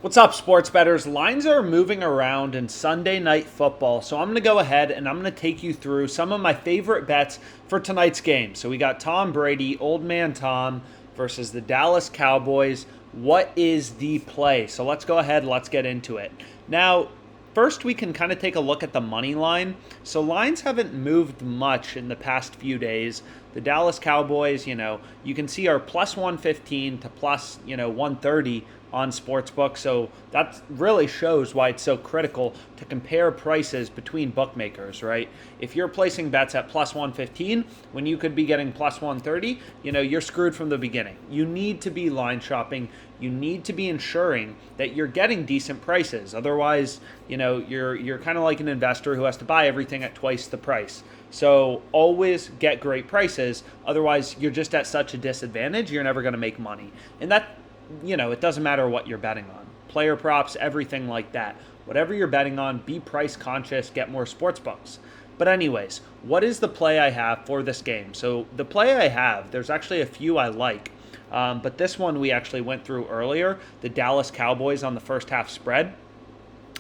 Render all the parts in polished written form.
What's up, sports bettors? Lines are moving around in Sunday night football, so I'm going to go ahead and I'm going to take you through some of my favorite bets for tonight's game. So we got Tom Brady, Old Man Tom, versus the Dallas Cowboys. What is the play? So let's go ahead, let's get into it. Now, first, we can kind of take a look at the money line. So lines haven't moved much in the past few days. The Dallas Cowboys, you can see are plus 115 to plus, 130 on Sportsbook. So that really shows why it's so critical to compare prices between bookmakers, right? If you're placing bets at plus 115 when you could be getting plus 130, you're screwed from the beginning. You need to be line shopping. You need to be ensuring that you're getting decent prices. Otherwise, you're kind of like an investor who has to buy everything at twice the price. So always get great prices. Otherwise, you're just at such a disadvantage, you're never going to make money. And that, it doesn't matter what you're betting on. Player props, everything like that. Whatever you're betting on, be price conscious, get more sports books. But anyways, what is the play I have for this game? So the play I have, there's actually a few I like. But this one we actually went through earlier, the Dallas Cowboys on the first half spread,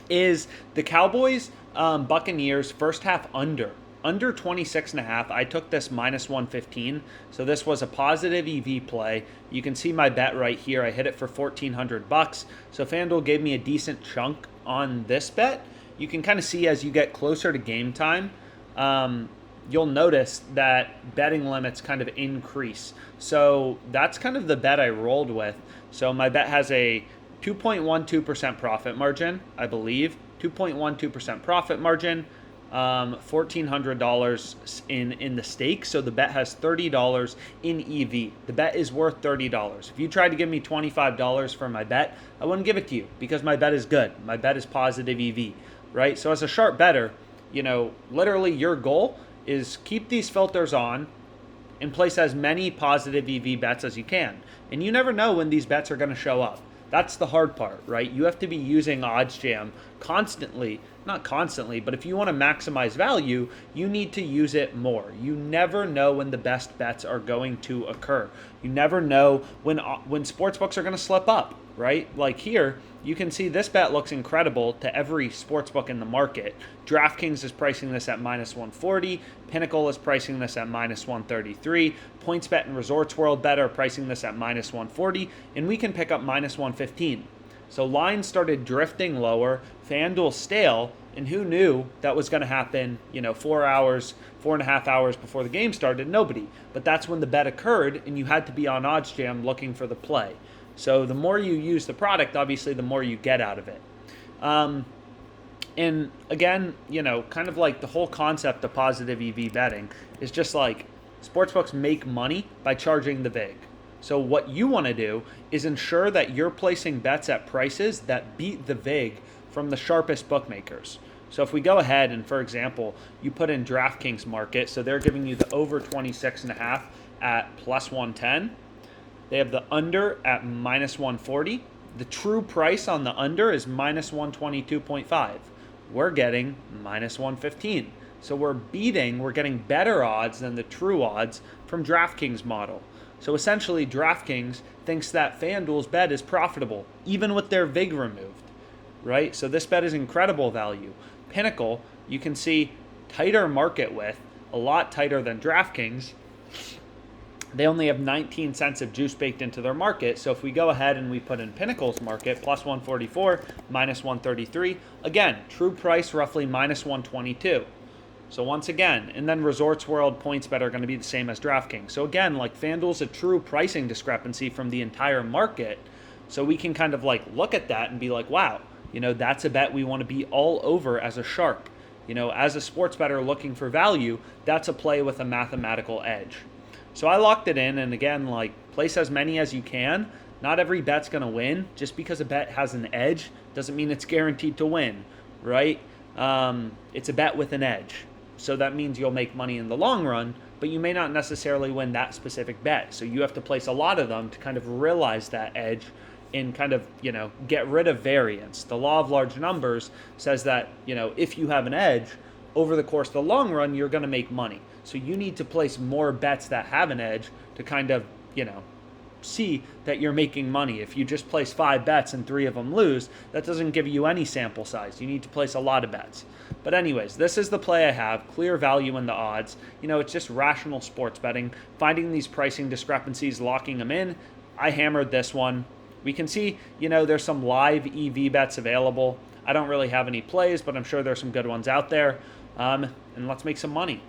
is the Cowboys Buccaneers first half under 26.5. I took this minus 115. So this was a positive EV play. You can see my bet right here. I hit it for $1,400. So FanDuel gave me a decent chunk on this bet. You can kind of see as you get closer to game time, you'll notice that betting limits kind of increase. So that's kind of the bet I rolled with. So my bet has a 2.12% profit margin, I believe. 2.12% profit margin. $1,400 in the stake, so the bet has $30 in EV. The bet is worth $30. If you tried to give me $25 for my bet, I wouldn't give it to you because my bet is good. My bet is positive EV, right? So as a sharp bettor, literally your goal is keep these filters on and place as many positive EV bets as you can. And you never know when these bets are going to show up. That's the hard part, right? You have to be using OddsJam constantly. Not constantly, but if you want to maximize value, you need to use it more. You never know when the best bets are going to occur. You never know when sportsbooks are going to slip up, right? Like here, you can see this bet looks incredible to every sportsbook in the market. DraftKings is pricing this at minus 140. Pinnacle is pricing this at minus 133. PointsBet and Resorts World Bet are pricing this at minus 140. And we can pick up minus 115. So lines started drifting lower, FanDuel stale, and who knew that was going to happen, 4.5 hours before the game started? Nobody. But that's when the bet occurred, and you had to be on OddsJam looking for the play. So the more you use the product, obviously, the more you get out of it. And again, kind of like the whole concept of positive EV betting is just like sportsbooks make money by charging the vig. So what you want to do is ensure that you're placing bets at prices that beat the vig from the sharpest bookmakers. So if we go ahead and, for example, you put in DraftKings market, so they're giving you the over 26.5 at plus 110. They have the under at minus 140. The true price on the under is minus 122.5. We're getting minus 115. So we're getting better odds than the true odds from DraftKings model. So essentially, DraftKings thinks that FanDuel's bet is profitable, even with their vig removed, right? So this bet is incredible value. Pinnacle, you can see tighter market width, a lot tighter than DraftKings. They only have 19 cents of juice baked into their market. So if we go ahead and we put in Pinnacle's market, plus 144, minus 133, again, true price roughly minus 122. So once again, and then Resorts World, PointsBet are going to be the same as DraftKings. So again, like FanDuel's a true pricing discrepancy from the entire market. So we can kind of like look at that and be like, wow, that's a bet we want to be all over as a sharp. As a sports bettor looking for value, that's a play with a mathematical edge. So I locked it in, and again, like place as many as you can. Not every bet's going to win. Just because a bet has an edge doesn't mean it's guaranteed to win, right? It's a bet with an edge. So that means you'll make money in the long run, but you may not necessarily win that specific bet. So you have to place a lot of them to kind of realize that edge and kind of, get rid of variance. The law of large numbers says that, if you have an edge, over the course of the long run, you're going to make money. So you need to place more bets that have an edge to kind of, see that you're making money. If you just place 5 bets and 3 of them lose, that doesn't give you any sample size. You need to place a lot of bets. But anyways, this is the play I have. Clear value in the odds. It's just rational sports betting. Finding these pricing discrepancies, locking them in. I hammered this one. We can see, there's some live EV bets available. I don't really have any plays, but I'm sure there's some good ones out there. And let's make some money.